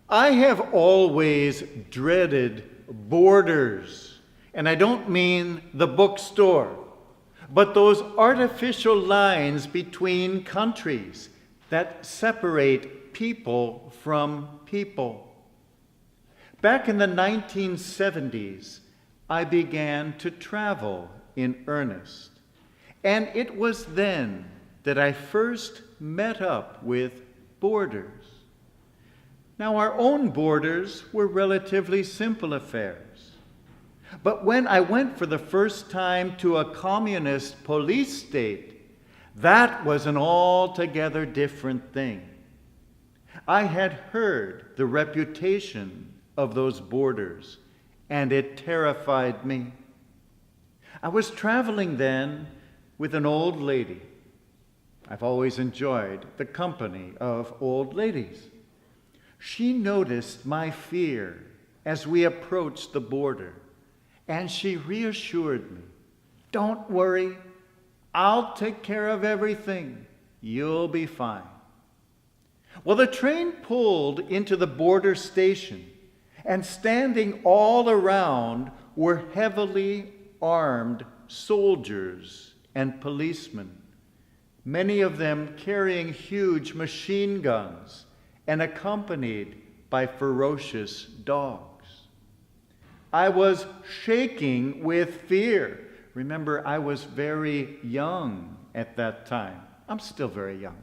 I have always dreaded borders, and I don't mean the bookstore, but those artificial lines between countries that separate people from people. Back in the 1970s, I began to travel in earnest, and it was then that I first met up with borders. Now, our own borders were relatively simple affairs. But when I went for the first time to a communist police state, that was an altogether different thing. I had heard the reputation of those borders, and it terrified me. I was traveling then with an old lady. I've always enjoyed the company of old ladies. She noticed my fear as we approached the border, and she reassured me, "Don't worry, I'll take care of everything. You'll be fine." Well, the train pulled into the border station, and standing all around were heavily armed soldiers and policemen, many of them carrying huge machine guns and accompanied by ferocious dogs. I was shaking with fear. Remember, I was very young at that time. I'm still very young.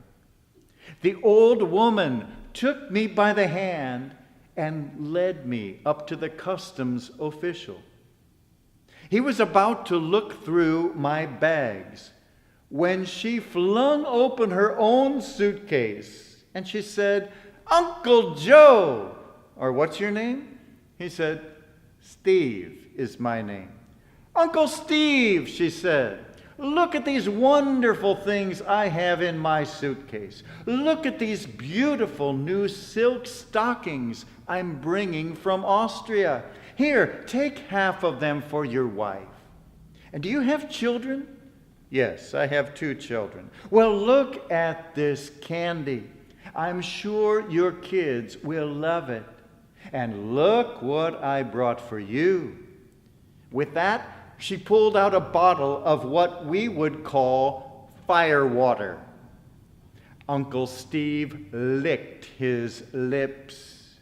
The old woman took me by the hand and led me up to the customs official. He was about to look through my bags when she flung open her own suitcase and she said, "Uncle Joe," or "What's your name?" He said, "Steve is my name." "Uncle Steve," she said, "look at these wonderful things I have in my suitcase. Look at these beautiful new silk stockings I'm bringing from Austria. Here, take half of them for your wife. And do you have children?" "Yes, I have 2 children." "Well, look at this candy. I'm sure your kids will love it. And look what I brought for you." With that, she pulled out a bottle of what we would call firewater. Uncle Steve licked his lips.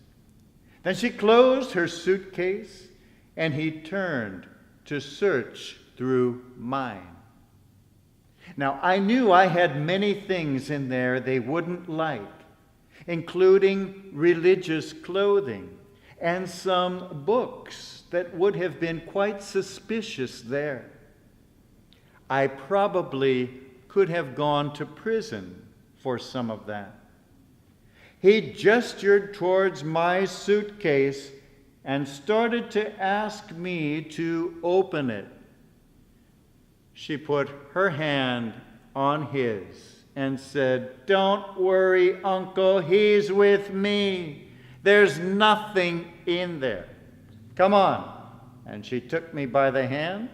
Then she closed her suitcase, and he turned to search through mine. Now, I knew I had many things in there they wouldn't like, including religious clothing and some books that would have been quite suspicious there. I probably could have gone to prison for some of that. He gestured towards my suitcase and started to ask me to open it. She put her hand on his and said, "Don't worry, Uncle, he's with me. There's nothing in there. Come on." And she took me by the hand,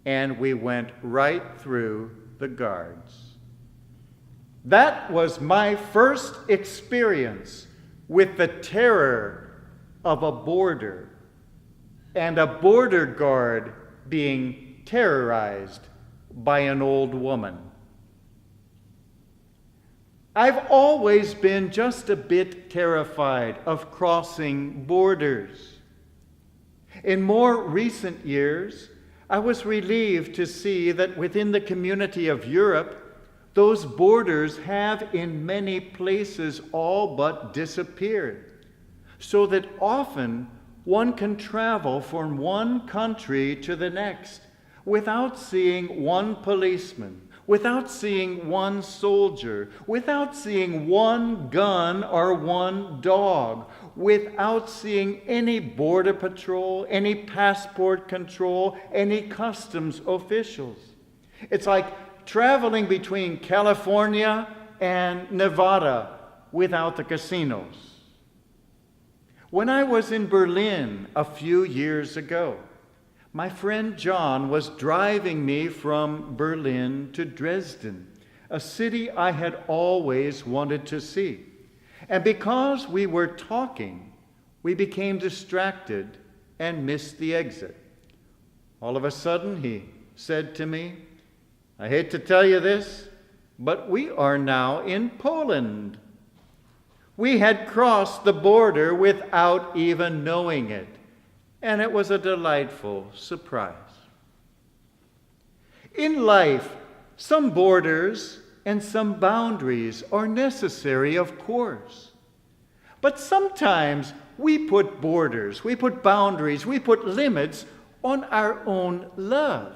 and we went right through the guards. That was my first experience with the terror of a border and a border guard being terrorized by an old woman. I've always been just a bit terrified of crossing borders. In more recent years, I was relieved to see that within the community of Europe, those borders have in many places all but disappeared, so that often one can travel from one country to the next without seeing one policeman, without seeing one soldier, without seeing one gun or one dog, without seeing any border patrol, any passport control, any customs officials. It's like traveling between California and Nevada without the casinos. When I was in Berlin a few years ago, my friend John was driving me from Berlin to Dresden, a city I had always wanted to see. And because we were talking, we became distracted and missed the exit. All of a sudden, he said to me, "I hate to tell you this, but we are now in Poland." We had crossed the border without even knowing it, and it was a delightful surprise. In life, some borders and some boundaries are necessary, of course. But sometimes we put borders, we put boundaries, we put limits on our own love.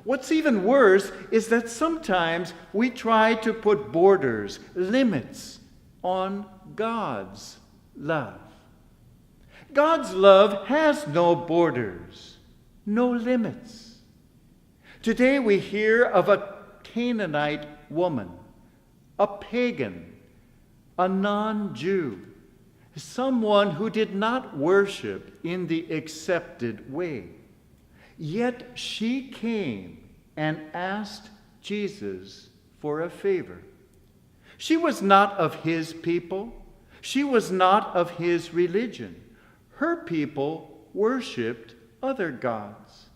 What's even worse is that sometimes we try to put borders, limits on God's love. God's love has no borders, no limits. Today we hear of a Canaanite woman, a pagan, a non-Jew, someone who did not worship in the accepted way. Yet she came and asked Jesus for a favor. She was not of his people. She was not of his religion. Her people worshiped other gods.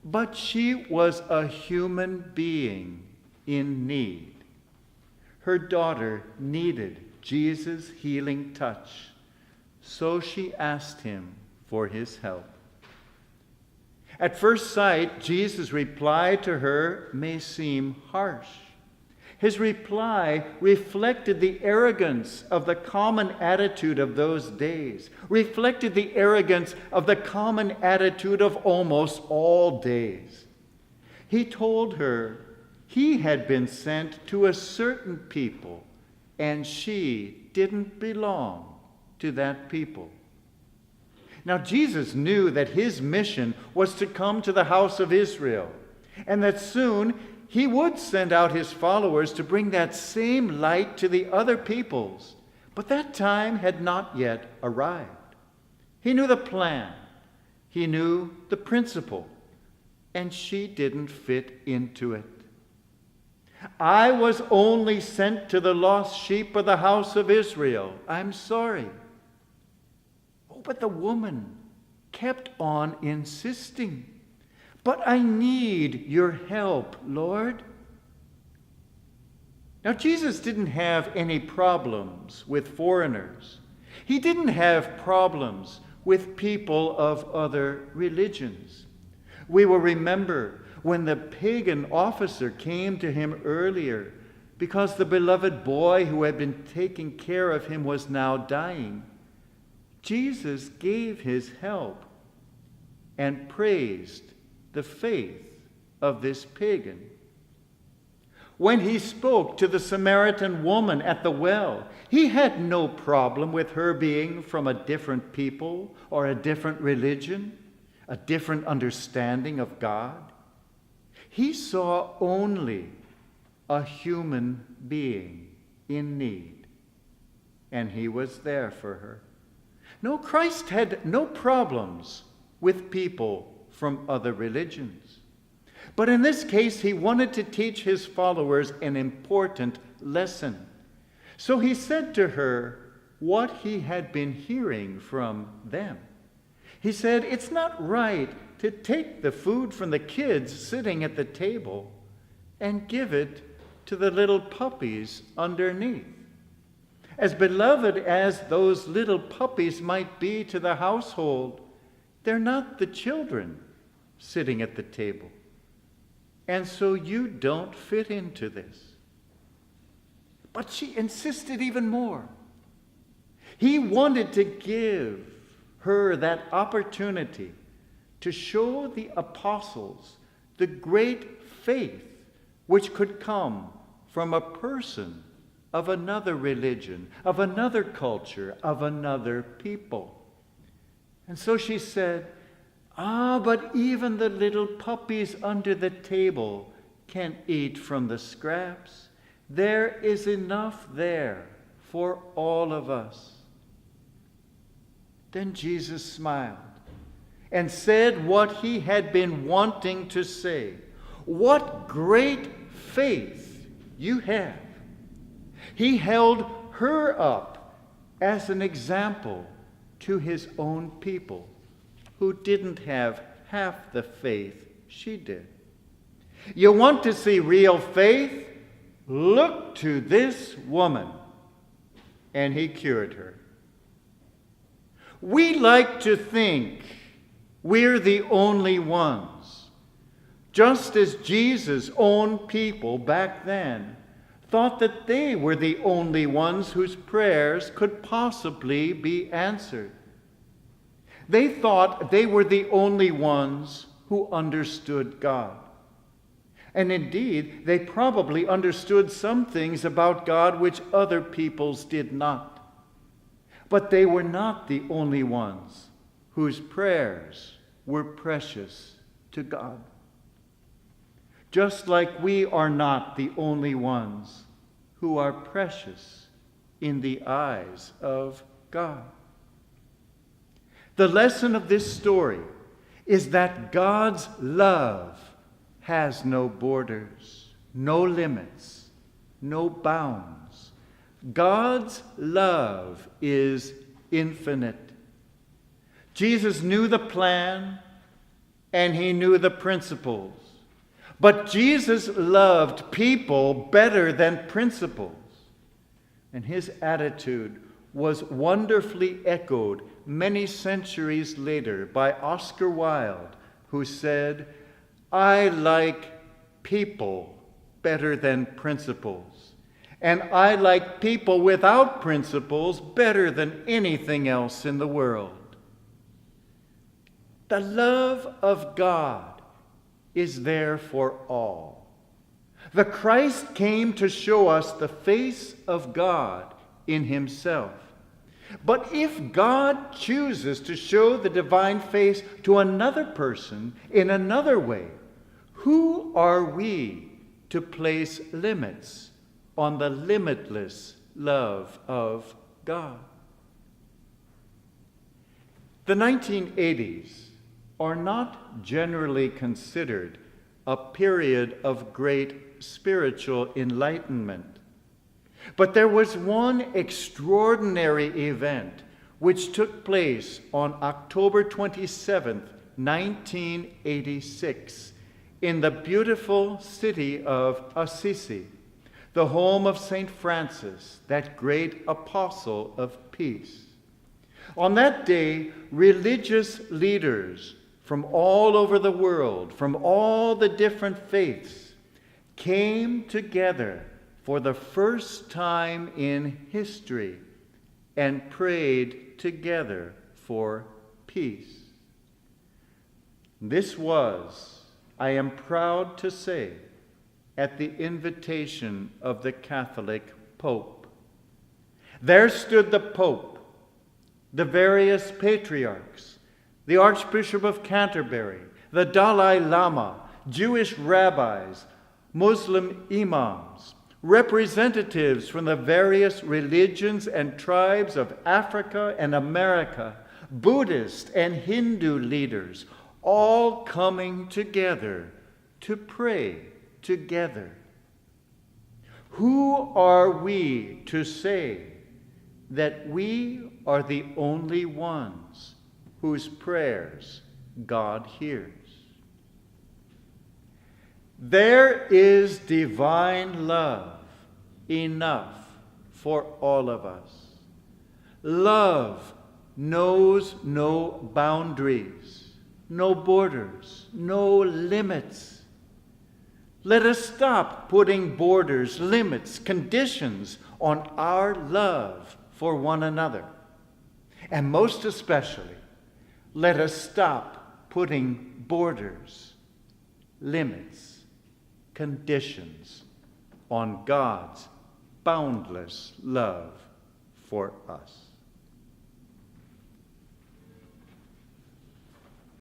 But she was a human being in need. Her daughter needed Jesus' healing touch, so she asked him for his help. At first sight, Jesus' reply to her may seem harsh. His reply reflected the arrogance of the common attitude of those days, reflected the arrogance of the common attitude of almost all days. He told her he had been sent to a certain people, and she didn't belong to that people. Now, Jesus knew that his mission was to come to the house of Israel, and that soon he would send out his followers to bring that same light to the other peoples. But that time had not yet arrived. He knew the plan. He knew the principle. And she didn't fit into it. "I was only sent to the lost sheep of the house of Israel. I'm sorry." Oh, but the woman kept on insisting. "But I need your help, Lord." Now, Jesus didn't have any problems with foreigners. He didn't have problems with people of other religions. We will remember when the pagan officer came to him earlier because the beloved boy who had been taking care of him was now dying. Jesus gave his help and praised the faith of this pagan. When he spoke to the Samaritan woman at the well, he had no problem with her being from a different people or a different religion, a different understanding of God. He saw only a human being in need, and he was there for her. No, Christ had no problems with people from other religions. But in this case, he wanted to teach his followers an important lesson. So he said to her what he had been hearing from them. He said, "It's not right to take the food from the kids sitting at the table and give it to the little puppies underneath. As beloved as those little puppies might be to the household, they're not the children sitting at the table. And so you don't fit into this." But she insisted even more. He wanted to give her that opportunity to show the apostles the great faith which could come from a person of another religion, of another culture, of another people. And so she said, "But even the little puppies under the table can eat from the scraps. There is enough there for all of us." Then Jesus smiled and said what he had been wanting to say. "What great faith you have." He held her up as an example to his own people who didn't have half the faith she did. You want to see real faith? Look to this woman. And he cured her. We like to think we're the only ones, just as Jesus' own people back then thought that they were the only ones whose prayers could possibly be answered. They thought they were the only ones who understood God. And indeed, they probably understood some things about God which other peoples did not. But they were not the only ones whose prayers were precious to God. Just like we are not the only ones who are precious in the eyes of God. The lesson of this story is that God's love has no borders, no limits, no bounds. God's love is infinite. Jesus knew the plan and he knew the principles. But Jesus loved people better than principles. And his attitude was wonderfully echoed many centuries later by Oscar Wilde, who said, "I like people better than principles, and I like people without principles better than anything else in the world." The love of God is there for all. The Christ came to show us the face of God in himself. But if God chooses to show the divine face to another person in another way, who are we to place limits on the limitless love of God? The 1980s are not generally considered a period of great spiritual enlightenment. But there was one extraordinary event which took place on October 27th, 1986, in the beautiful city of Assisi, the home of St. Francis, that great apostle of peace. On that day, religious leaders from all over the world, from all the different faiths, came together for the first time in history and prayed together for peace. This was, I am proud to say, at the invitation of the Catholic Pope. There stood the Pope, the various patriarchs, the Archbishop of Canterbury, the Dalai Lama, Jewish rabbis, Muslim imams, representatives from the various religions and tribes of Africa and America, Buddhist and Hindu leaders, all coming together to pray together. Who are we to say that we are the only ones whose prayers God hears? There is divine love enough for all of us. Love knows no boundaries, no borders, no limits. Let us stop putting borders, limits, conditions on our love for one another. And most especially, let us stop putting borders, limits, conditions on God's boundless love for us.